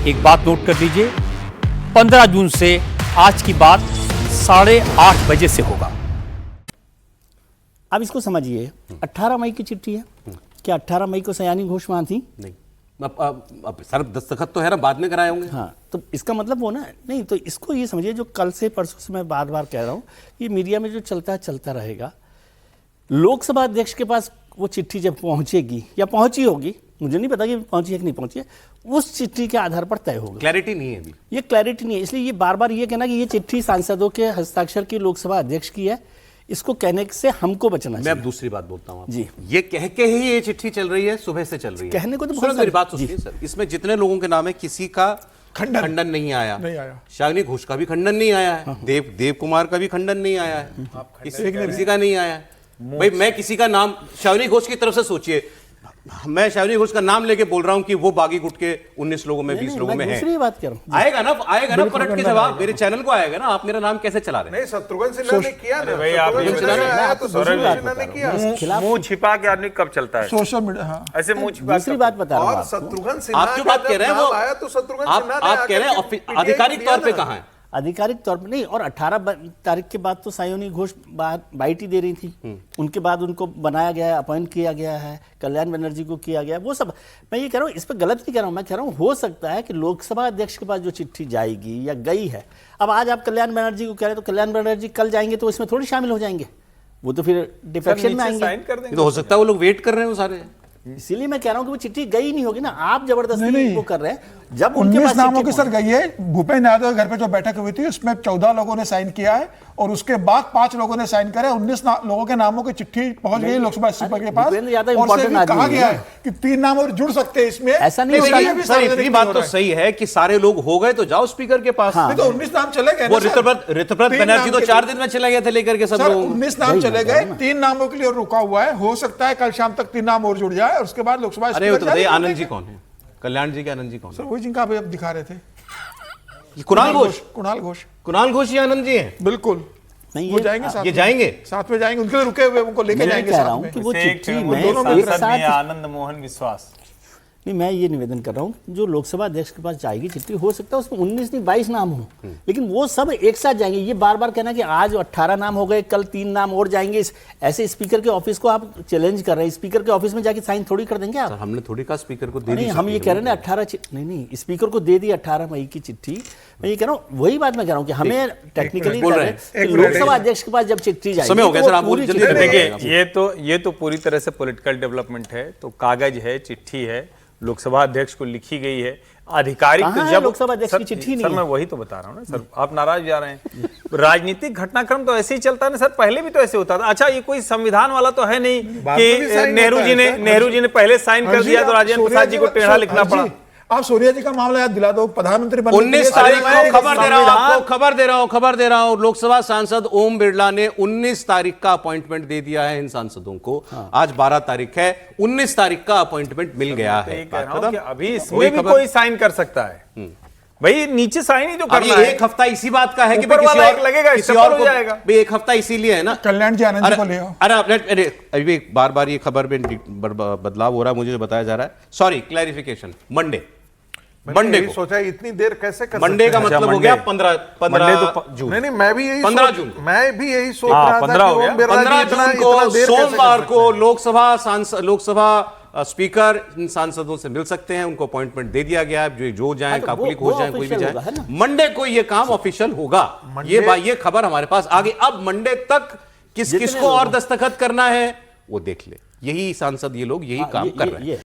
एक बात नोट कर लीजिए, 15 जून से आज की बात 8:30 बजे से होगा। अब इसको समझिए, 18 मई की चिट्ठी है। क्या 18 मई को सयानी घोष वहां थी? नहीं। अब सर दस्तखत तो है ना, बाद में कराए होंगे। हाँ, तो इसका मतलब वो ना नहीं, तो इसको ये समझिए, जो कल से परसों से मैं बार बार कह रहा हूँ, ये मीडिया में जो चलता है चलता रहेगा। लोकसभा अध्यक्ष के पास वो चिट्ठी जब पहुंचेगी या पहुंची होगी, मुझे नहीं पता कि पहुंची है कि नहीं पहुंची है, उस चिट्ठी के आधार पर तय होगा। क्लैरिटी नहीं है अभी, ये क्लैरिटी नहीं है, इसलिए ये बार बार ये कहना कि ये चिट्ठी सांसदों के हस्ताक्षर की लोकसभा अध्यक्ष की है, इसको कहने से हमको बचना चाहिए। मैं अब दूसरी बात बोलता हूँ जी। ये कह के ही ये चिट्ठी चल रही है, सुबह से चल रही है। कहने को तो सुनो मेरी बात सुनिए सर, इसमें जितने लोगों के नाम है किसी का खंडन नहीं आया। शालिनी घोष का भी खंडन नहीं आया है। देव कुमार का भी खंडन नहीं आया है। किसी का नहीं आया है। भाई मैं किसी का नाम शालिनी घोष की तरफ से सोचिए, मैं शालिनी घोष का नाम लेके बोल रहा हूं कि वो बागी गुट के 19 लोगों में 20 लोगों में है। दूसरी बात कर रहा हूं। आएगा ना पलट के जवाब मेरे चैनल को आएगा ना। आप मेरा नाम कैसे चला रहे हैं? नहीं, शत्रुघ्न सिन्हा ने किया ना भाई, आप मुंह छिपा के आदमी कब चलता है? Social media. हाँ, ऐसे मुंह छिपा दूसरी बात बता रहा हूं और आपको। शत्रुघ्न सिन्हा आप जो बात कह रहे हैं वो आया तो शत्रुघ्न सिन्हा ने आप कह रहे हैं आधिकारिक तौर पे कहां है? आधिकारिक तौर पर नहीं, और 18 तारीख के बाद तो सायोनी घोष बाइट ही दे रही थी। उनके बाद उनको बनाया गया है, अपॉइंट किया गया है, कल्याण बनर्जी को किया गया, वो सब मैं ये कह रहा हूँ, इस पर गलत नहीं कह रहा हूँ। मैं कह रहा हूँ हो सकता है कि लोकसभा अध्यक्ष के पास जो चिट्ठी जाएगी या गई है, अब आज आप कल्याण बनर्जी को कह रहे हैं, तो कल्याण बनर्जी कल जाएंगे तो इसमें थोड़ी शामिल हो जाएंगे, वो तो फिर डिफेक्शन में आएंगे। साइन कर देंगे। तो हो सकता है वो लोग वेट कर रहे हैं वो सारे। इसीलिए मैं कह रहा हूं कि वो चिट्ठी गई नहीं होगी ना, आप जबरदस्ती वो कर रहे हैं। जब उनके 19 पास नामों की चिट्ठी सर गई है। भूपेंद्र यादव के घर पे जो बैठक हुई थी उसमें 14 लोगों ने साइन किया है और उसके बाद 5 लोगों ने साइन करे। 19 लोगों के नामों की चिट्ठी पहुंच गई लोकसभा स्पीकर के पास। भूपेंद्र यादव और इंपॉर्टेंट आदमी कहा है गया ना। है कि 3 नाम और जुड़ सकते हैं इसमें। ऐसा नहीं लेकिन होता ये भी सर सार्वजनिक इतनी नहीं बात हो तो रहा है। सही है कि सारे लोग हो गए तो जाओ स्पीकर के पास। नहीं तो 19 नाम चले गए ना वो सर। ऋतुव्रत तीन बनर्जी नाम तो के 4 दिन में चले गए थे लेकर के सब सर लोग। 19 नाम चले गए, 3 नामों के लिए और रुका हुआ है। हो सकता है कल शाम तक 3 नाम और जुड़ जाए और उसके बाद लोकसभा अरे स्पीकर तो जारी बताइए कर आनंद जी देंगे। कौन है? कल्याण जी के आनंद जी कौन सर है? वही जिनका अभी आप दिखा रहे थे, कुणाल घोष। कुणाल घोष ही आनंद जी हैं। बिल्कुल। नहीं, वो जाएंगे साथ ये में। जाएंगे साथ में जाएंगे, उनके लिए रुके हुए उनको लेके मैं जाएंगे कह रहा साथ हूं में। कि वो चिट्ठी में दोनों एक सांसद भी साथ, आनंद मोहन विश्वास। नहीं मैं ये निवेदन कर रहा हूँ, जो लोकसभा अध्यक्ष के पास जाएगी चिट्ठी, हो सकता है उसमें 19 नहीं 22 नाम हो, लेकिन वो सब एक साथ जाएंगे। ये बार बार कहना कि आज 18 नाम हो गए, कल 3 नाम और जाएंगे, ऐसे स्पीकर के ऑफिस को आप चैलेंज कर रहे हैं। स्पीकर के ऑफिस में जाके साइन थोड़ी कर देंगे आप। हमने थोड़ी कहा स्पीकर को दे दी। नहीं, हम ये कह रहे हैं 18 नहीं स्पीकर को दे दी 18 मई की चिट्ठी। मैं ये कह रहा हूँ, वही बात मैं कह रहा हूँ कि हमें टेक्निकली बोल रहे हैं। लोकसभा अध्यक्ष के पास जब चिट्ठी जाएगी, समय हो गया तो सर, वो आप पूरी जल्दी चिट्ठी देखिए, रहेगी। ये तो पूरी तरह से पॉलिटिकल डेवलपमेंट है। तो कागज है, चिट्ठी है, लोकसभा अध्यक्ष को लिखी गई है, आधिकारिक। कहाँ तो है जब लोकसभा अध्यक्ष की चिट्ठी नहीं सर है? मैं वही तो बता रहा हूँ ना सर, आप नाराज जा रहे हैं। राजनीतिक घटनाक्रम तो ऐसे ही चलता है ना सर, पहले भी तो ऐसे होता था। अच्छा, ये कोई संविधान वाला तो है नहीं कि नेहरू जी ने पहले साइन कर दिया तो राजेंद्र प्रसाद जी को टेढ़ा लिखना पड़ा। आप सूर्या जी का मामला याद दिला दो, प्रधानमंत्री बनने के लिए 19 तारीख को खबर दे रहा हूं संविधान- आपको, खबर दे रहा हूं। लोकसभा सांसद ओम बिरला ने 19 तारीख का अपॉइंटमेंट दे दिया है इन सांसदों को। आज 12 तारीख है, 19 तारीख का अपॉइंटमेंट मिल गया है। कह रहा हूं कि अभी इसमें भी कोई साइन कर सकता है भाई, नीचे साइन ही तो अब करना ये है। एक हफ्ता इसी बात का है कि ऊपर भाई वाला एक लगेगा, किसी इससे और पर को हो जाएगा। भाई एक हफ्ता इसीलिए है ना। कल्याण जी आनंद जी को ले आओ। अरे अभी बार बार ये खबर में बदलाव हो रहा है, मुझे बताया जा रहा है। Sorry, clarification. मंडे को सोचा इतनी देर कैसे कर मंडे का सकते हैं? मतलब हो गया 15 जून। नहीं मैं भी यही 15 जून। मैं भी यही सोच हाँ, रहा था 15 कि हो गया। ओम बिरला जी 15 इतना- जून को इतना देर कैसे कर सोमवार सकते को हैं? लोकसभा स्पीकर इन सांसदों से मिल सकते हैं। उनको अपॉइंटमेंट दे दिया गया है, जो जाए हाँ, तो काकुलिक वो हो जाए, कोई भी official होगा, है जाए। ना? मंडे को ये काम ऑफिशियल होगा। ये खबर हमारे पास आ गई। अब मंडे तक जितने किसको लोग और हैं। दस्तखत करना है वो देख ले। यही सांसद ये लोग यही काम कर रहे हैं।